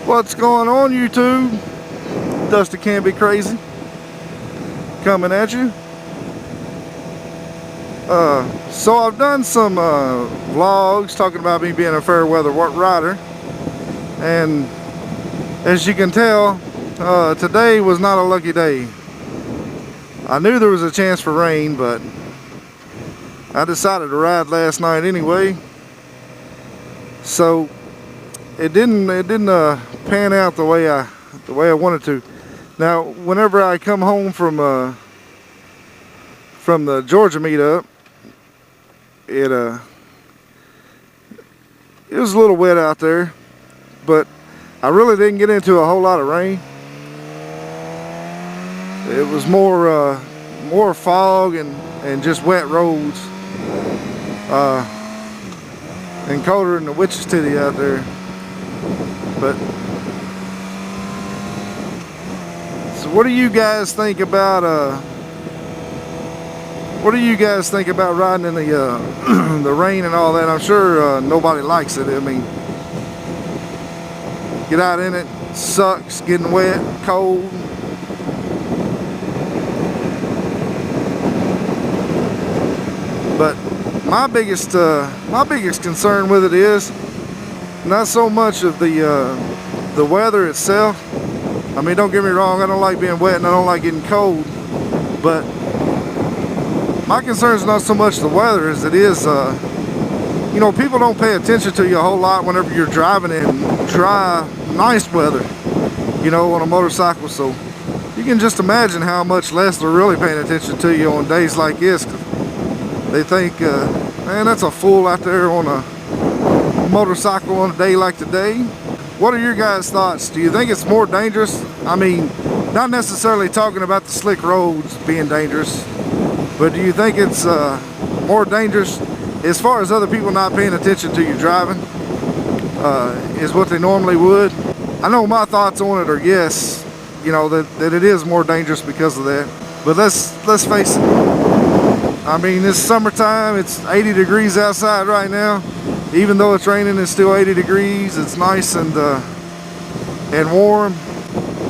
What's going on, YouTube? Dusty Can Be Crazy coming at you. So I've done some vlogs talking about me being a fair weather rider, and as you can tell, today was not a lucky day. I knew there was a chance for rain, but I decided to ride last night anyway. So it didn't pan out the way I wanted to. Now, whenever I come home from the Georgia meetup, it was a little wet out there, but I really didn't get into a whole lot of rain. It was more fog and just wet roads, and colder than the witch's titty out there. But so what do you guys think about riding in the the rain and all that? I'm sure nobody likes it. I mean, get out in it, sucks, getting wet, cold. But my biggest concern with it is not so much of the weather itself. I mean, don't get me wrong, I don't like being wet and I don't like getting cold, but my concern is not so much the weather as it is, you know, people don't pay attention to you a whole lot whenever you're driving in dry, nice weather, you know, on a motorcycle. So you can just imagine how much less they're really paying attention to you on days like this. They think, man, that's a fool out there on a motorcycle on a day like today. What are your guys' thoughts? Do you think it's more dangerous? I mean, not necessarily talking about the slick roads being dangerous, but do you think it's more dangerous as far as other people not paying attention to you driving, is what they normally would? I know my thoughts on it are yes, you know, that it is more dangerous because of that. But let's face it, I mean, it's summertime, it's 80 degrees outside right now. Even though it's raining, it's still 80 degrees. It's nice and warm.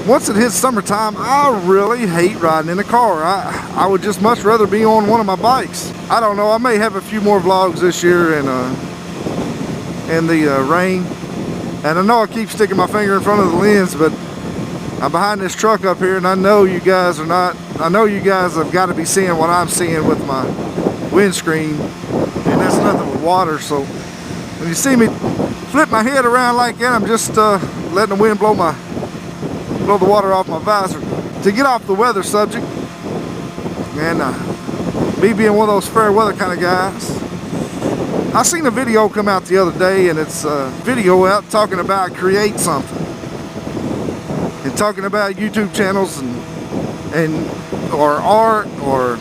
Once it hits summertime, I really hate riding in a car. I would just much rather be on one of my bikes. I don't know, I may have a few more vlogs this year in the rain. And I know I keep sticking my finger in front of the lens, but I'm behind this truck up here, and I know you guys are not. I know you guys have got to be seeing what I'm seeing with my windscreen, and that's nothing but water. So when you see me flip my head around like that, I'm just letting the wind blow the water off my visor. To get off the weather subject, and me being one of those fair weather kind of guys, I seen a video come out the other day, and it's a video out talking about create something, and talking about YouTube channels and or art, or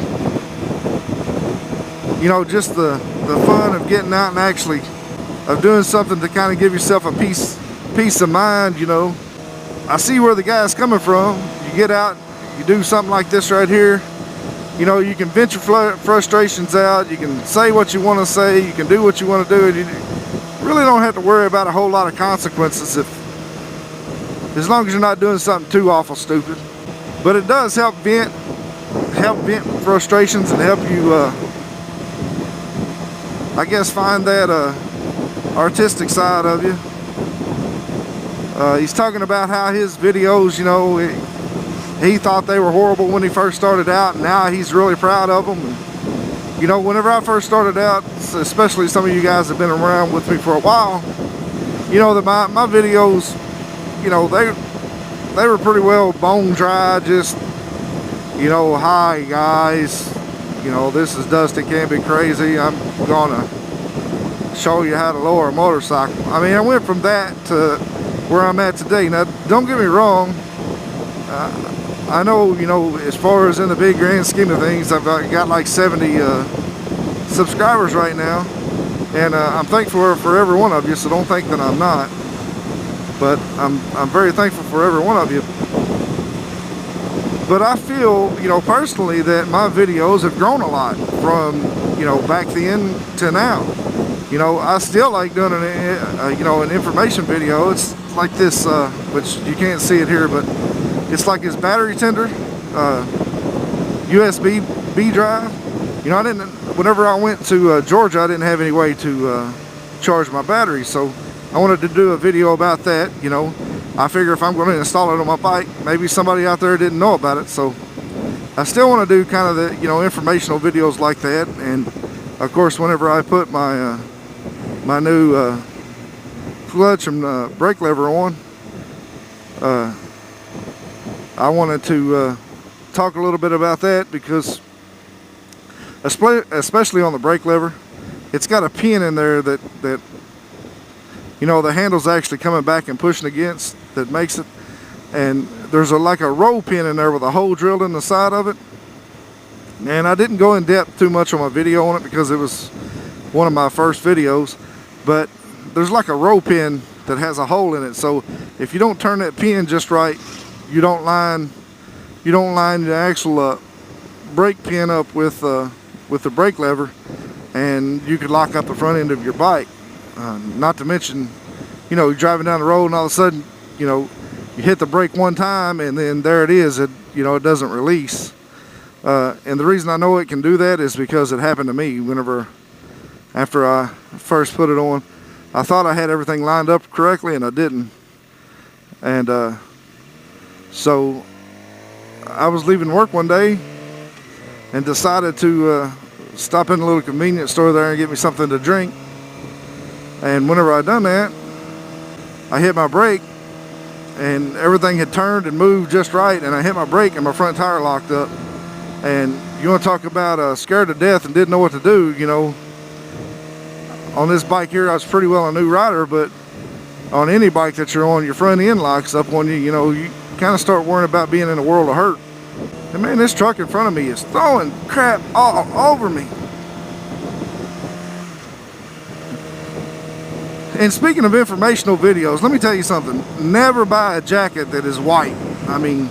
you know, just the fun of getting out and actually of doing something to kind of give yourself a peace of mind. You know, I see where the guy's coming from. You get out, you do something like this right here, you know, you can vent your frustrations out, you can say what you want to say, you can do what you want to do, and you really don't have to worry about a whole lot of consequences as long as you're not doing something too awful stupid. But it does help vent frustrations and help you, I guess, find that artistic side of you. He's talking about how his videos, you know, he thought they were horrible when he first started out, and now he's really proud of them. And, you know, whenever I first started out, especially some of you guys have been around with me for a while, you know that my videos, you know, they were pretty well bone dry, just, you know, hi guys, you know, this is Dusty Can Be Crazy. I'm gonna show you how to lower a motorcycle. I mean, I went from that to where I'm at today. Now, don't get me wrong, I know, you know, as far as in the big grand scheme of things, I've got like 70 subscribers right now, and I'm thankful for every one of you, so don't think that I'm not. But I'm very thankful for every one of you. But I feel, you know, personally that my videos have grown a lot from, you know, back then to now. You know, I still like doing an, you know, an information video. It's like this, which you can't see it here, but it's like this battery tender, USB B drive. You know, I didn't, whenever I went to Georgia, I didn't have any way to charge my battery, so I wanted to do a video about that. You know, I figure if I'm going to install it on my bike, maybe somebody out there didn't know about it, so I still want to do kind of the, you know, informational videos like that. And of course, whenever I put my my new clutch and brake lever on, I wanted to talk a little bit about that, because especially on the brake lever, it's got a pin in there that you know, the handle's actually coming back and pushing against, that makes it, and there's like a roll pin in there with a hole drilled in the side of it. And I didn't go in depth too much on my video on it because it was one of my first videos, but there's like a roll pin that has a hole in it, so if you don't turn that pin just right, you don't line the actual brake pin up with the brake lever, and you could lock up the front end of your bike. Not to mention, you know, you're driving down the road and all of a sudden, you know, you hit the brake one time and then there it is. It, you know, it doesn't release. And the reason I know it can do that is because it happened to me after I first put it on. I thought I had everything lined up correctly, and I didn't. And so I was leaving work one day and decided to stop in a little convenience store there and get me something to drink. And whenever I done that, I hit my brake, and everything had turned and moved just right, and I hit my brake and my front tire locked up. And you want to talk about scared to death and didn't know what to do. You know, on this bike here, I was pretty well a new rider, but on any bike that you're on, your front end locks up on you. You know, you kind of start worrying about being in a world of hurt. And man, this truck in front of me is throwing crap all over me. And speaking of informational videos, let me tell you something. Never buy a jacket that is white. I mean,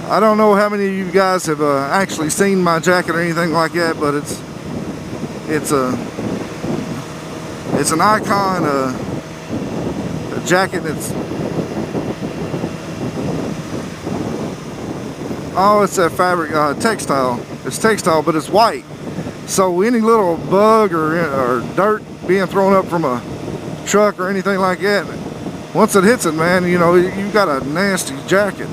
I don't know how many of you guys have actually seen my jacket or anything like that, but it's an icon, a jacket that's, oh, it's that fabric, textile. It's textile, but it's white. So any little bug or dirt being thrown up from a truck or anything like that, once it hits it, man, you know, you got a nasty jacket.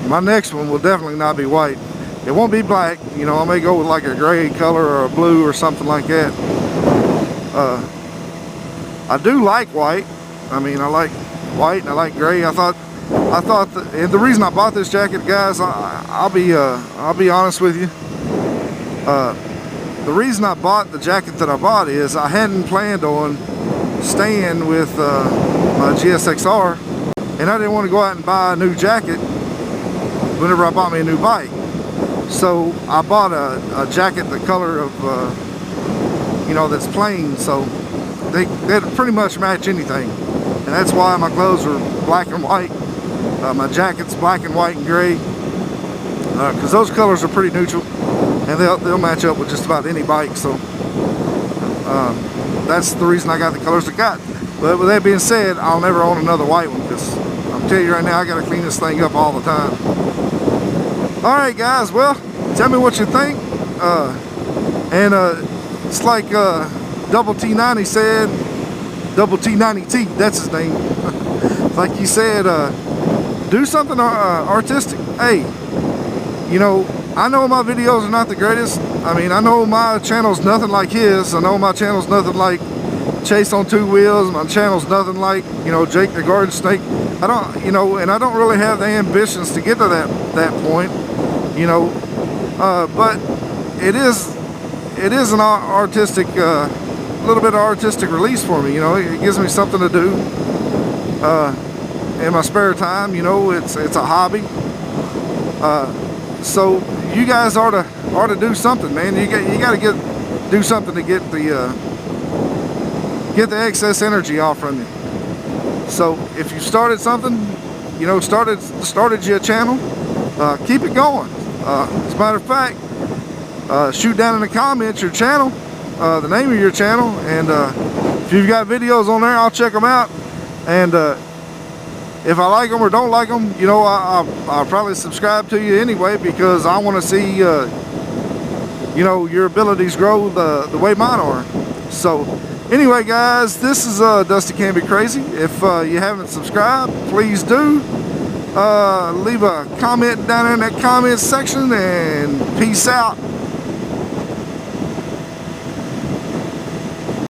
My next one will definitely not be white. It won't be black. You know, I may go with like a gray color or a blue or something like that. I do like white. I mean, I like white and I like gray. I thought that, and the reason I bought this jacket, guys, I'll be honest with you. The reason I bought the jacket that I bought is I hadn't planned on staying with my GSXR, and I didn't want to go out and buy a new jacket whenever I bought me a new bike. So I bought a jacket the color of, you know, that's plain, so they'd pretty much match anything. And that's why my clothes are black and white. My jacket's black and white and gray, because those colors are pretty neutral, and they'll match up with just about any bike. So that's the reason I got the colors I got. But with that being said, I'll never own another white one, because I'm telling you right now, I got to clean this thing up all the time. Alright guys, well, tell me what you think. It's like Double T90 said, Double T90T, that's his name. Like he said, do something artistic. Hey, you know, I know my videos are not the greatest. I mean, I know my channel's nothing like his. I know my channel's nothing like Chase on Two Wheels. My channel's nothing like, you know, Jake the Garden Snake. I don't, you know, and I don't really have the ambitions to get to that point, you know. But it is an artistic, little bit of artistic release for me. You know, it gives me something to do in my spare time. You know, it's a hobby. So you guys ought to do something, man. You got to do something to get the excess energy off from you. So if you started something, you know, started you a channel, keep it going. As a matter of fact, shoot down in the comments your channel, the name of your channel, and if you've got videos on there, I'll check them out. And if I like them or don't like them, you know, I'll probably subscribe to you anyway, because I want to see you know, your abilities grow the way mine are. So anyway, guys, this is Dusty Can Be Crazy. If you haven't subscribed, please do. Leave a comment down in that comment section, and peace out.